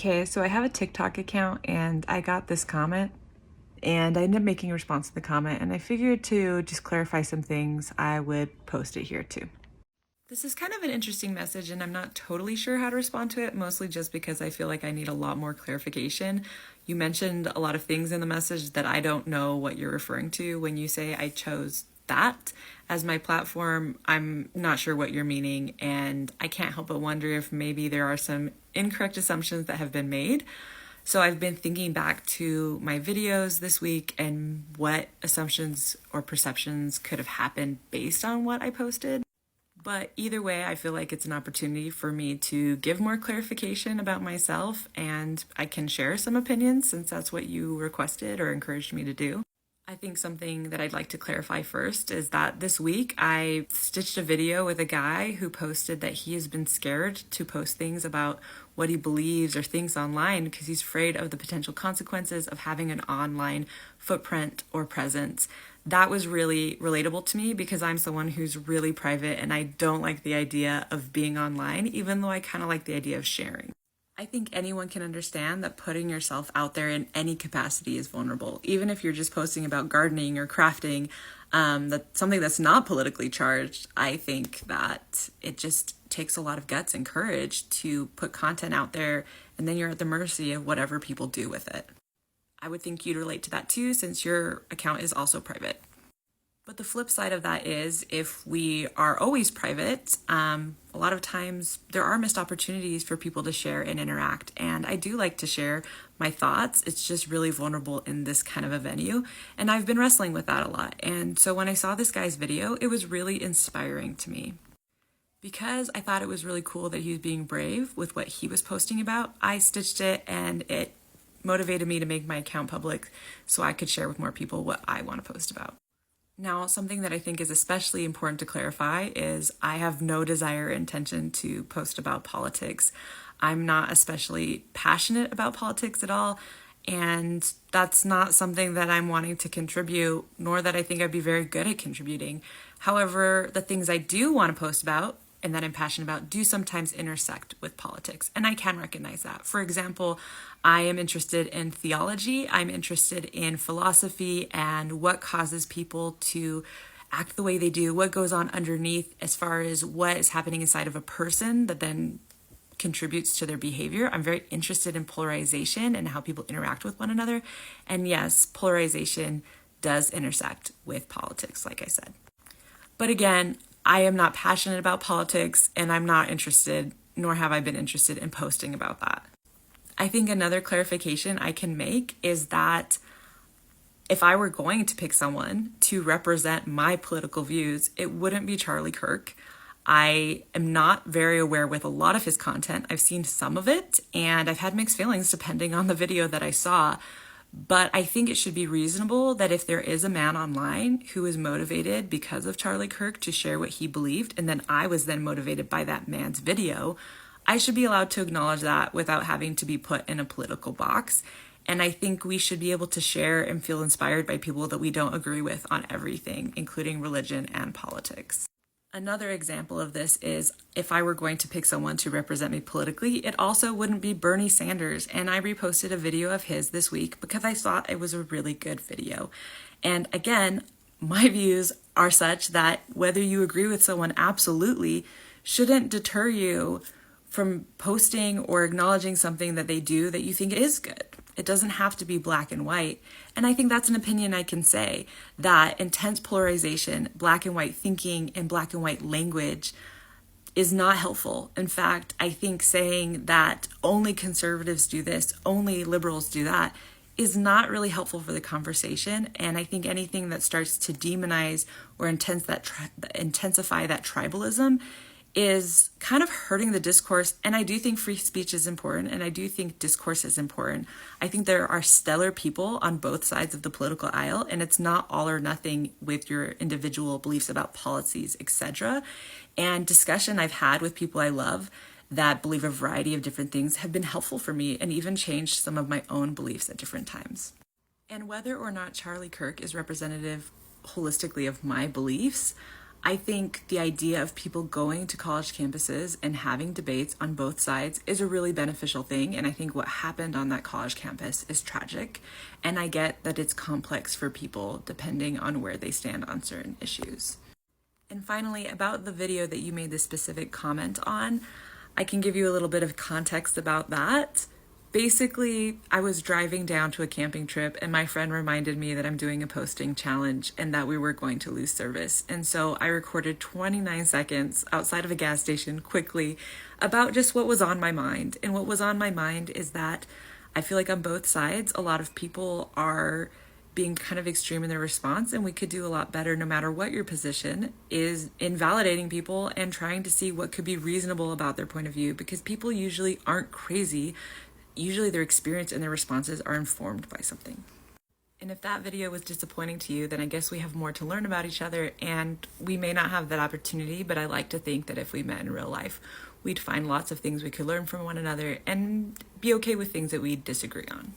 Okay, so I have a TikTok account and I got this comment and I ended up making a response to the comment, and I figured to just clarify some things, I would post it here too. This is kind of an interesting message and I'm not totally sure how to respond to it, mostly just because I feel like I need a lot more clarification. You mentioned a lot of things in the message that I don't know what you're referring to when you say I chose that as my platform. I'm not sure what you're meaning, and I can't help but wonder if maybe there are some incorrect assumptions that have been made. So I've been thinking back to my videos this week and what assumptions or perceptions could have happened based on what I posted. But either way, I feel like it's an opportunity for me to give more clarification about myself, and I can share some opinions since that's what you requested or encouraged me to do. I think something that I'd like to clarify first is that this week I stitched a video with a guy who posted that he has been scared to post things about what he believes or thinks online because he's afraid of the potential consequences of having an online footprint or presence. That was really relatable to me because I'm someone who's really private and I don't like the idea of being online, even though I kind of like the idea of sharing. I think anyone can understand that putting yourself out there in any capacity is vulnerable, even if you're just posting about gardening or crafting, that's something that's not politically charged. I think that it just takes a lot of guts and courage to put content out there, and then you're at the mercy of whatever people do with it. I would think you'd relate to that too, since your account is also private. But the flip side of that is if we are always private, a lot of times there are missed opportunities for people to share and interact. And I do like to share my thoughts. It's just really vulnerable in this kind of a venue. And I've been wrestling with that a lot. And so when I saw this guy's video, it was really inspiring to me. Because I thought it was really cool that he was being brave with what he was posting about, I stitched it and it motivated me to make my account public so I could share with more people what I want to post about. Now, something that I think is especially important to clarify is I have no desire or intention to post about politics. I'm not especially passionate about politics at all, and that's not something that I'm wanting to contribute, nor that I think I'd be very good at contributing. However, the things I do want to post about and that I'm passionate about do sometimes intersect with politics, and I can recognize that. For example, I am interested in theology, I'm interested in philosophy and what causes people to act the way they do, what goes on underneath as far as what is happening inside of a person that then contributes to their behavior. I'm very interested in polarization and how people interact with one another. And yes, polarization does intersect with politics, like I said. But again, I am not passionate about politics, and I'm not interested, nor have I been interested in posting about that. I think another clarification I can make is that if I were going to pick someone to represent my political views, it wouldn't be Charlie Kirk. I am not very aware with a lot of his content. I've seen some of it, and I've had mixed feelings depending on the video that I saw. But I think it should be reasonable that if there is a man online who is motivated because of Charlie Kirk to share what he believed, and then I was then motivated by that man's video, I should be allowed to acknowledge that without having to be put in a political box. And I think we should be able to share and feel inspired by people that we don't agree with on everything, including religion and politics. Another example of this is if I were going to pick someone to represent me politically, it also wouldn't be Bernie Sanders. And I reposted a video of his this week because I thought it was a really good video. And again, my views are such that whether you agree with someone absolutely shouldn't deter you from posting or acknowledging something that they do that you think is good. It doesn't have to be black and white. And I think that's an opinion I can say, that intense polarization, black and white thinking, and black and white language is not helpful. In fact, I think saying that only conservatives do this, only liberals do that, is not really helpful for the conversation. And I think anything that starts to demonize or intensify that tribalism is kind of hurting the discourse. And I do think free speech is important, and I do think discourse is important. I think there are stellar people on both sides of the political aisle, and it's not all or nothing with your individual beliefs about policies, etc. And discussion I've had with people I love that believe a variety of different things have been helpful for me and even changed some of my own beliefs at different times. And whether or not Charlie Kirk is representative holistically of my beliefs, I think the idea of people going to college campuses and having debates on both sides is a really beneficial thing. And I think what happened on that college campus is tragic. And I get that it's complex for people depending on where they stand on certain issues. And finally, about the video that you made this specific comment on, I can give you a little bit of context about that. Basically, I was driving down to a camping trip and my friend reminded me that I'm doing a posting challenge and that we were going to lose service. And so I recorded 29 seconds outside of a gas station quickly about just what was on my mind. And what was on my mind is that I feel like on both sides, a lot of people are being kind of extreme in their response, and we could do a lot better no matter what your position is in validating people and trying to see what could be reasonable about their point of view, because people usually aren't crazy. Usually their experience and their responses are informed by something. And if that video was disappointing to you, then I guess we have more to learn about each other, and we may not have that opportunity, but I like to think that if we met in real life, we'd find lots of things we could learn from one another and be okay with things that we disagree on.